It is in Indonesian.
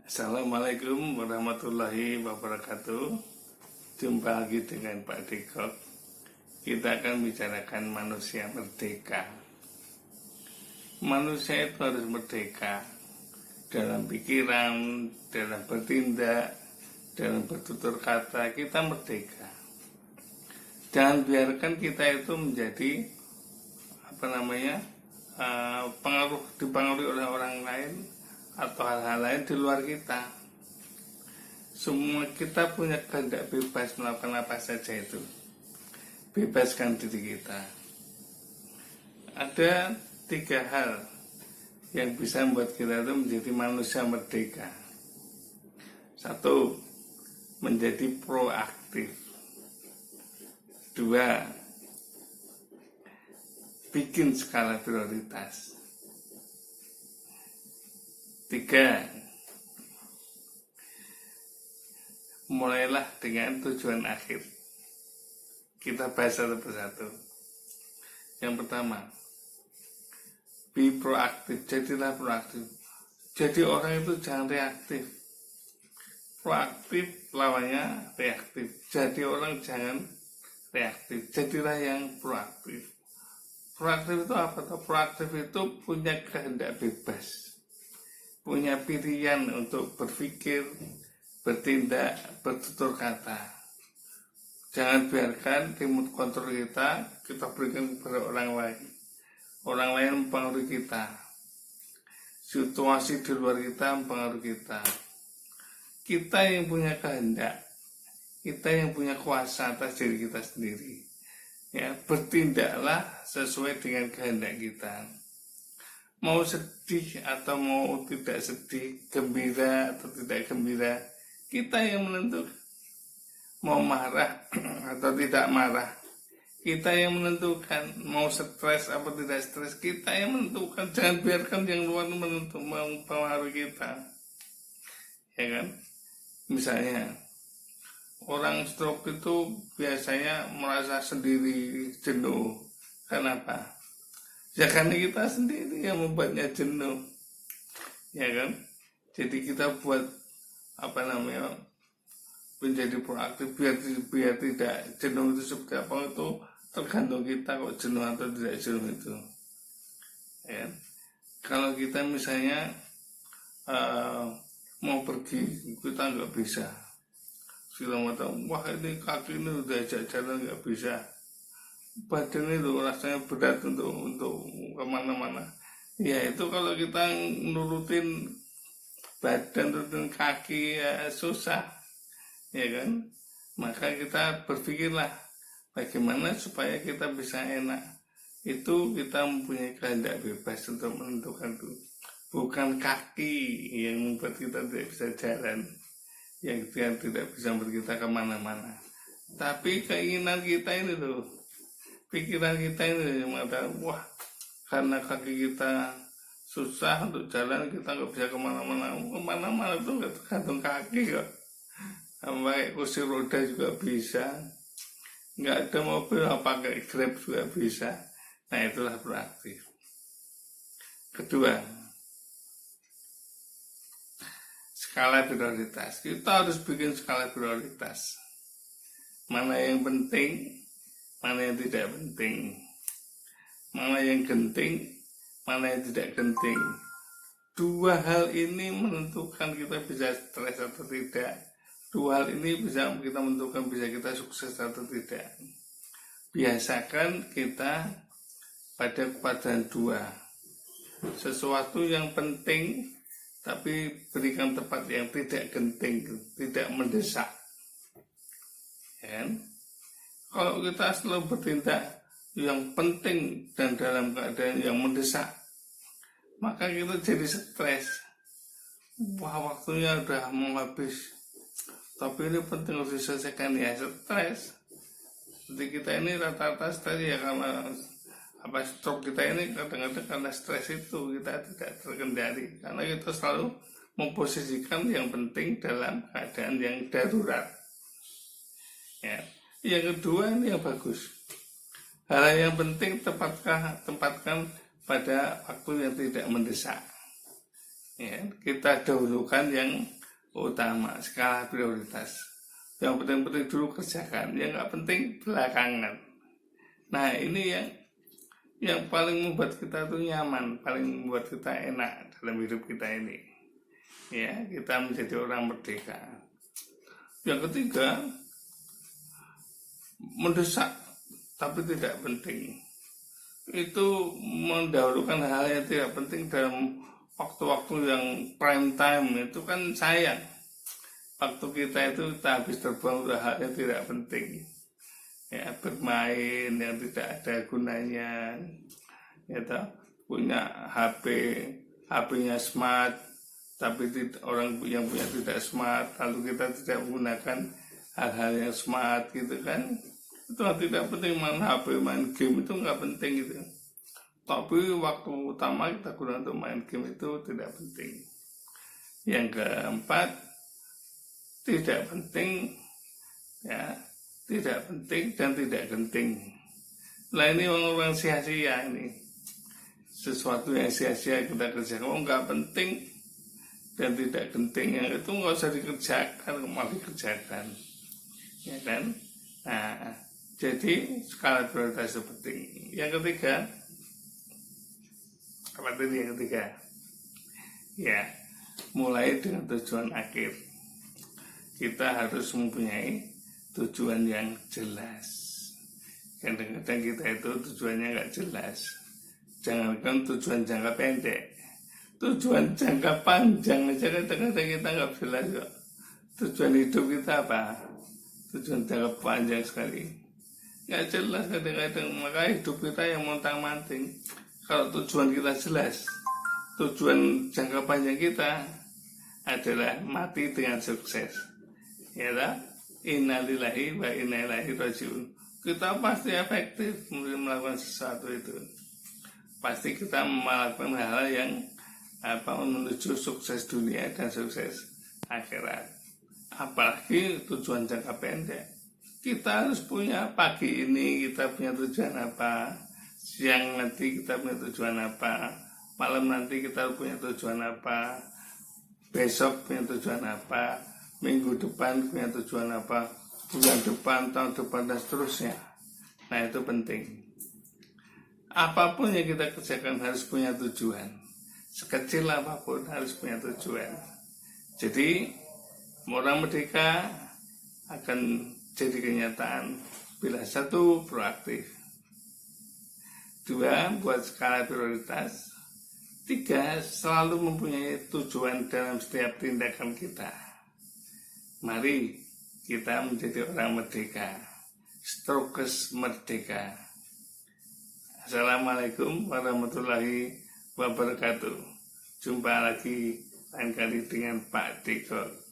Assalamualaikum warahmatullahi wabarakatuh. Jumpa lagi dengan Pak Dekok. Kita akan bicarakan manusia merdeka. Manusia itu harus merdeka dalam pikiran, dalam bertindak, dalam bertutur kata. Kita merdeka. Jangan biarkan kita itu menjadi dipengaruhi oleh orang lain atau hal-hal lain di luar kita. Semua kita punya kehendak bebas melakukan apa saja itu. Bebaskan diri kita. Ada 3 hal yang bisa membuat kita itu menjadi manusia merdeka. 1. Menjadi proaktif. 2. Bikin skala prioritas. 3. Mulailah dengan tujuan akhir. Kita bahas satu persatu. Yang pertama, be proaktif. Jadilah proaktif. Jadi orang itu jangan reaktif. Proaktif lawannya reaktif. Jadi orang jangan reaktif. Jadilah yang proaktif. Proaktif itu apa? Proaktif itu punya kehendak bebas, punya pilihan untuk berpikir, bertindak, bertutur kata. Jangan biarkan remote control kita berikan kepada orang lain. Orang lain mempengaruhi kita. Situasi di luar kita mempengaruhi kita. Kita yang punya kehendak, kita yang punya kuasa atas diri kita sendiri. Ya, bertindaklah sesuai dengan kehendak kita. Mau sedih atau mau tidak sedih, gembira atau tidak gembira, kita yang menentukan. Mau marah atau tidak marah, kita yang menentukan. Mau stres atau tidak stres, kita yang menentukan. Jangan biarkan yang luar mempengaruhi kita. Ya kan? Misalnya orang stroke itu biasanya merasa sendiri, jenuh. Kenapa? Ya karena kita sendiri yang membuatnya jenuh. Ya kan? Jadi kita buat menjadi proaktif biar tidak jenuh itu seperti apa itu tergantung kita kok jenuh atau tidak jenuh itu. Ya. Kalau kita misalnya mau pergi, kita nggak bisa. Wah ini kaki ini udah jalan nggak bisa, badan itu rasanya berat untuk kemana-mana. Ya itu kalau kita nurutin badan, nurutin kaki ya susah, ya kan? Maka kita berpikirlah bagaimana supaya kita bisa enak. Itu kita mempunyai kehendak bebas untuk menentukan itu. Bukan kaki yang membuat kita tidak bisa jalan, yang tidak bisa membuat kita kemana-mana. Tapi keinginan kita ini loh, pikiran kita ini yang mengatakan, wah karena kaki kita susah untuk jalan, kita nggak bisa kemana-mana. Kemana-mana itu nggak tergantung kaki kok. Pakai kursi roda juga bisa, nggak ada mobil pakai Grab juga bisa. Nah itulah proaktif. Kedua, skala prioritas. Kita harus bikin skala prioritas. Mana yang penting, mana yang tidak penting. Mana yang genting, mana yang tidak genting. 2 hal ini menentukan kita bisa stres atau tidak. 2 hal ini bisa kita menentukan bisa kita sukses atau tidak. Biasakan kita pada keadaan 2. Sesuatu yang penting tapi berikan tempat yang tidak genting, tidak mendesak. Ya. Kalau kita selalu bertindak yang penting dan dalam keadaan yang mendesak, maka kita jadi stres. Wah waktunya udah mau habis, tapi ini penting harus diselesaikan, ya stres. Jadi kita ini rata-rata stres ya karena stroke kita ini kadang-kadang karena stres itu kita tidak terkendali karena kita selalu memposisikan yang penting dalam keadaan yang darurat. Ya. Yang kedua ini yang bagus. Hal yang penting tempatkan pada waktu yang tidak mendesak. Ya, kita dahulukan yang utama, skala prioritas. Yang penting-penting dulu kerjakan, yang nggak penting belakangan. Nah ini yang paling membuat kita tuh nyaman, paling membuat kita enak dalam hidup kita ini. Ya, kita menjadi orang merdeka. Yang ketiga, mendesak tapi tidak penting. Itu mendahulukan hal yang tidak penting dalam waktu-waktu yang prime time, itu kan sayang. Waktu kita itu kita habis terbuang untuk hal yang tidak penting. Ya, bermain yang tidak ada gunanya. Ya, punya HP-nya smart, tapi orang yang punya tidak smart, lalu kita tidak menggunakan hal-hal yang smart gitu kan, itu tidak penting. Main HP, main game itu nggak penting gitu, tapi waktu utama kita gunakan untuk main game itu tidak penting. Yang keempat, tidak penting, ya, tidak penting dan tidak genting. Nah ini orang-orang sia-sia ini, sesuatu yang sia-sia kita kerjakan, nggak penting dan tidak genting, yang itu nggak usah dikerjakan, malah dikerjakan, ya kan? Nah, jadi skala prioritas itu penting. Yang ketiga, apa tadi yang ketiga? Ya, mulai dengan tujuan akhir. Kita harus mempunyai tujuan yang jelas. Kadang-kadang kita itu tujuannya nggak jelas. Jangankan tujuan jangka pendek, tujuan jangka panjang aja kadang-kadang kita nggak jelas kok. Tujuan hidup kita apa? Tujuan jangka panjang sekali nggak jelas kadang-kadang. Maka hidup kita yang montang-manting. Kalau tujuan kita jelas, tujuan jangka panjang kita adalah mati dengan sukses, ya lah, innalillahi wa inna ilaihi rajiun. Kita pasti efektif melakukan sesuatu itu. Pasti kita melakukan hal yang menuju sukses dunia dan sukses akhirat. Apalagi tujuan jangka pendek. Kita harus punya, pagi ini kita punya tujuan apa, siang nanti kita punya tujuan apa, malam nanti kita punya tujuan apa, besok punya tujuan apa, minggu depan punya tujuan apa, bulan depan, tahun depan, dan seterusnya. Nah itu penting. Apapun yang kita kerjakan harus punya tujuan. Sekecil apapun harus punya tujuan. Jadi orang merdeka akan jadi kenyataan bila satu, proaktif, dua, buat skala prioritas, tiga, selalu mempunyai tujuan dalam setiap tindakan kita. Mari kita menjadi orang merdeka, Strokes merdeka. Assalamualaikum warahmatullahi wabarakatuh. Jumpa lagi lain kali dengan Pak Diko.